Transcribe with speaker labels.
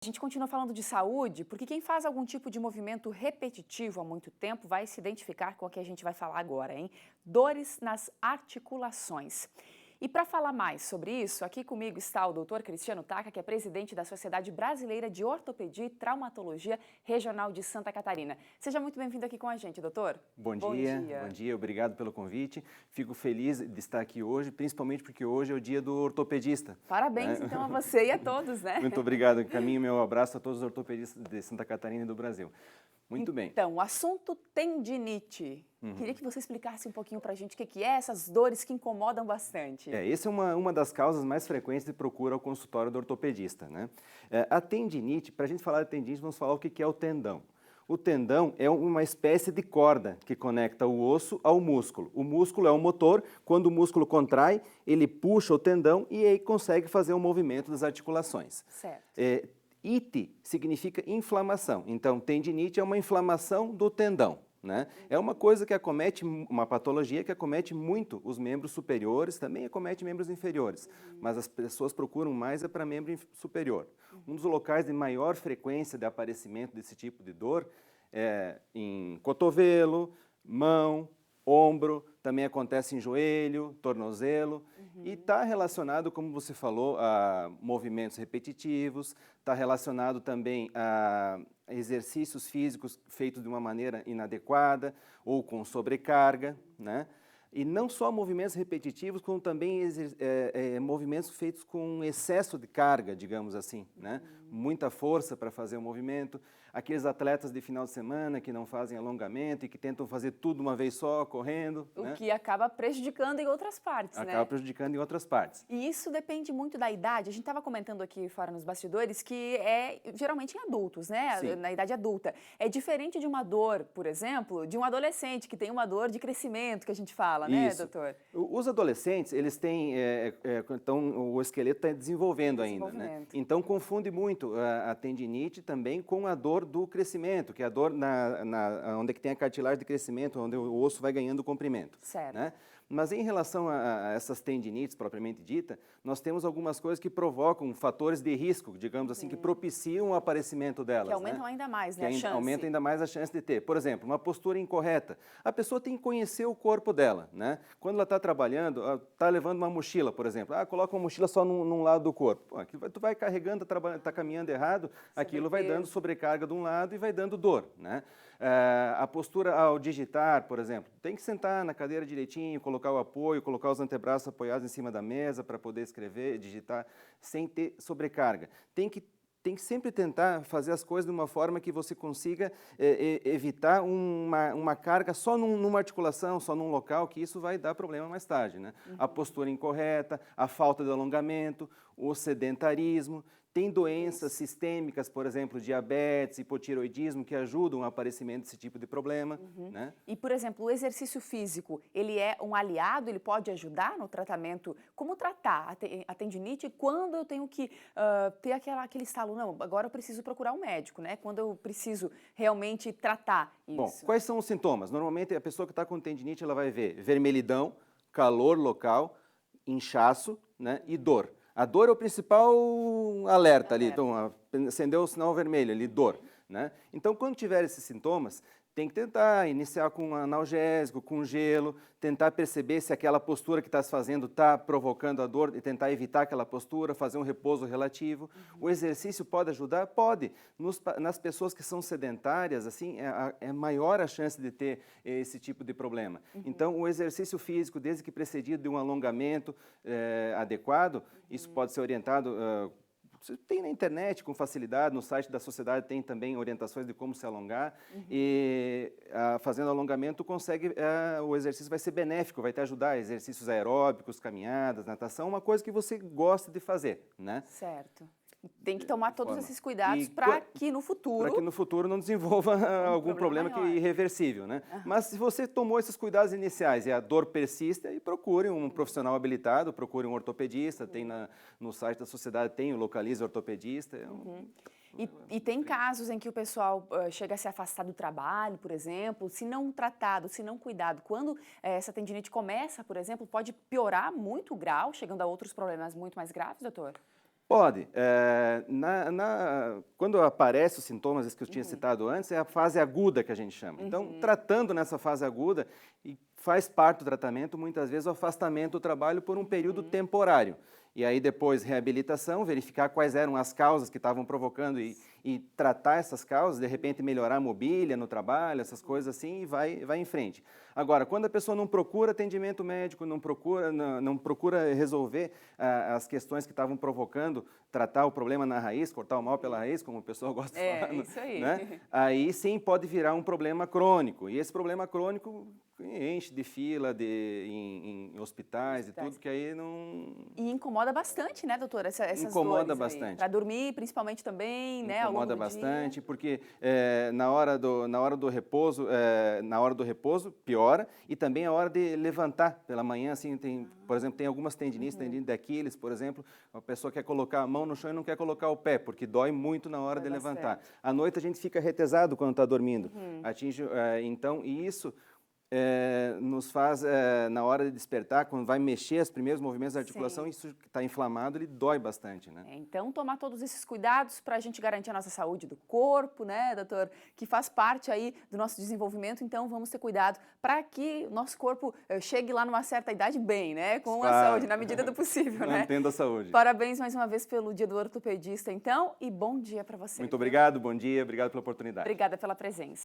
Speaker 1: A gente continua falando de saúde, porque quem faz algum tipo de movimento repetitivo há muito tempo vai se identificar com o que a gente vai falar agora, hein? Dores nas articulações. E para falar mais sobre isso, aqui comigo está o Dr. Cristiano Taca, que é presidente da Sociedade Brasileira de Ortopedia e Traumatologia Regional de Santa Catarina. Seja muito bem-vindo aqui com a gente, doutor.
Speaker 2: Bom dia, obrigado pelo convite. Fico feliz de estar aqui hoje, principalmente porque hoje é o dia do ortopedista.
Speaker 1: Parabéns,
Speaker 2: né?
Speaker 1: então, a você e a todos, né?
Speaker 2: Muito obrigado. Encaminho meu abraço a todos os ortopedistas de Santa Catarina e do Brasil. Muito bem.
Speaker 1: Então, o assunto tendinite. Queria que você explicasse um pouquinho para a gente o que é essas dores que incomodam bastante.
Speaker 2: Essa é uma das causas mais frequentes de procura ao consultório do ortopedista, né? A tendinite, para a gente falar de tendinite, vamos falar o que é o tendão. O tendão é uma espécie de corda que conecta o osso ao músculo. O músculo é o motor, quando o músculo contrai, ele puxa o tendão e aí consegue fazer o movimento das articulações.
Speaker 1: Certo.
Speaker 2: Ite significa inflamação, então tendinite é uma inflamação do tendão. Né? É uma coisa que acomete, uma patologia que acomete muito os membros superiores, também acomete membros inferiores, mas as pessoas procuram mais para membro superior. Um dos locais de maior frequência de aparecimento desse tipo de dor é em cotovelo, mão, ombro, também acontece em joelho, tornozelo, e está relacionado, como você falou, a movimentos repetitivos, está relacionado também a exercícios físicos feitos de uma maneira inadequada ou com sobrecarga, né? E não só movimentos repetitivos, como também movimentos feitos com excesso de carga, digamos assim, né? Muita força para fazer o movimento. Aqueles atletas de final de semana que não fazem alongamento e que tentam fazer tudo uma vez só, correndo.
Speaker 1: O que acaba prejudicando em outras partes, né?
Speaker 2: Acaba prejudicando em outras partes.
Speaker 1: E isso depende muito da idade. A gente estava comentando aqui fora nos bastidores que é geralmente em adultos, né?
Speaker 2: Sim.
Speaker 1: Na idade adulta. É diferente de uma dor, por exemplo, de um adolescente que tem uma dor de crescimento, que a gente fala, né,
Speaker 2: Isso.
Speaker 1: doutor?
Speaker 2: Os adolescentes, eles têm, então o esqueleto está desenvolvendo ainda, né? Então confunde muito a tendinite também com a dor do crescimento, que é a dor onde é que tem a cartilagem de crescimento, onde o osso vai ganhando comprimento.
Speaker 1: Certo.
Speaker 2: Né? Mas em relação a essas tendinites propriamente dita, nós temos algumas coisas que provocam fatores de risco, digamos assim, que propiciam o aparecimento delas.
Speaker 1: Que aumentam ainda mais, né, a chance.
Speaker 2: Aumenta ainda mais a chance de ter. Por exemplo, uma postura incorreta. A pessoa tem que conhecer o corpo dela, né? Quando ela está trabalhando, está levando uma mochila, por exemplo. Coloca uma mochila só num lado do corpo. Pô, tu vai carregando, está caminhando errado, aquilo vai dando sobrecarga de um lado e vai dando dor, né? A postura ao digitar, por exemplo, tem que sentar na cadeira direitinho, colocar o apoio, colocar os antebraços apoiados em cima da mesa para poder escrever, digitar, sem ter sobrecarga. Tem que sempre tentar fazer as coisas de uma forma que você consiga evitar uma carga só numa articulação, só num local, que isso vai dar problema mais tarde, né? A postura incorreta, a falta de alongamento, o sedentarismo. Tem doenças sistêmicas, por exemplo, diabetes, hipotireoidismo, que ajudam o aparecimento desse tipo de problema. Né?
Speaker 1: E, por exemplo, o exercício físico, ele é um aliado, ele pode ajudar no tratamento? Como tratar a tendinite quando eu tenho que ter aquele estalo? Não, agora eu preciso procurar um médico, né? Quando eu preciso realmente tratar isso.
Speaker 2: Bom, quais são os sintomas? Normalmente a pessoa que está com tendinite, ela vai ver vermelhidão, calor local, inchaço, né, e dor. A dor é o principal alerta ali, então acendeu o sinal vermelho ali, dor. Né? Então, quando tiver esses sintomas, tem que tentar iniciar com um analgésico, com gelo, tentar perceber se aquela postura que está se fazendo está provocando a dor e tentar evitar aquela postura, fazer um repouso relativo. O exercício pode ajudar? Pode. Nas pessoas que são sedentárias, assim, é maior a chance de ter esse tipo de problema. Então, o exercício físico, desde que precedido de um alongamento adequado, isso pode ser orientado. Você tem na internet com facilidade, no site da sociedade tem também orientações de como se alongar e fazendo alongamento o exercício vai ser benéfico, vai te ajudar, exercícios aeróbicos, caminhadas, natação, uma coisa que você gosta de fazer, né?
Speaker 1: Certo. Tem que tomar todos esses cuidados para que no futuro...
Speaker 2: Para que no futuro não desenvolva algum problema que é irreversível, né? Mas se você tomou esses cuidados iniciais e a dor persiste, aí procure um profissional habilitado, procure um ortopedista, tem no site da sociedade, tem o Localize Ortopedista.
Speaker 1: E tem casos em que o pessoal chega a se afastar do trabalho, por exemplo, se não tratado, se não cuidado. Quando essa tendinite começa, por exemplo, pode piorar muito o grau, chegando a outros problemas muito mais graves, doutor?
Speaker 2: Pode. Quando aparecem os sintomas esses que eu tinha citado antes, é a fase aguda que a gente chama. Então, tratando nessa fase aguda, e faz parte do tratamento, muitas vezes, o afastamento do trabalho por um período temporário. E aí depois reabilitação, verificar quais eram as causas que estavam provocando e tratar essas causas, de repente melhorar a mobília no trabalho, essas coisas assim, e vai em frente. Agora, quando a pessoa não procura atendimento médico, não procura resolver as questões que estavam provocando, tratar o problema na raiz, cortar o mal pela raiz, como o pessoal gosta de falar,
Speaker 1: Isso aí.
Speaker 2: né? Aí sim pode virar um problema crônico. E esse problema crônico enche de fila em hospitais e tudo, que aí não...
Speaker 1: E incomoda bastante, né, doutora, essas
Speaker 2: incomoda
Speaker 1: dores
Speaker 2: bastante.
Speaker 1: Para dormir, principalmente também, né, ao longo
Speaker 2: Incomoda
Speaker 1: do
Speaker 2: bastante,
Speaker 1: dia.
Speaker 2: porque na hora do repouso, piora, e também a hora de levantar pela manhã, assim, por exemplo, tem algumas tendinites, tendinite de Aquiles, por exemplo, a pessoa quer colocar a mão no chão e não quer colocar o pé, porque dói muito na hora de levantar. À noite a gente fica retesado quando está dormindo. Então, isso nos faz, na hora de despertar, quando vai mexer os primeiros movimentos da articulação, isso que está inflamado, ele dói bastante, né?
Speaker 1: Então, tomar todos esses cuidados para a gente garantir a nossa saúde do corpo, né, doutor? Que faz parte aí do nosso desenvolvimento, então vamos ter cuidado para que o nosso corpo chegue lá numa certa idade bem, né? Com a saúde, na medida do possível, né?
Speaker 2: Mantendo a saúde.
Speaker 1: Parabéns mais uma vez pelo Dia do Ortopedista, então, e bom dia para você.
Speaker 2: Muito obrigado, bom dia, obrigado pela oportunidade.
Speaker 1: Obrigada pela presença.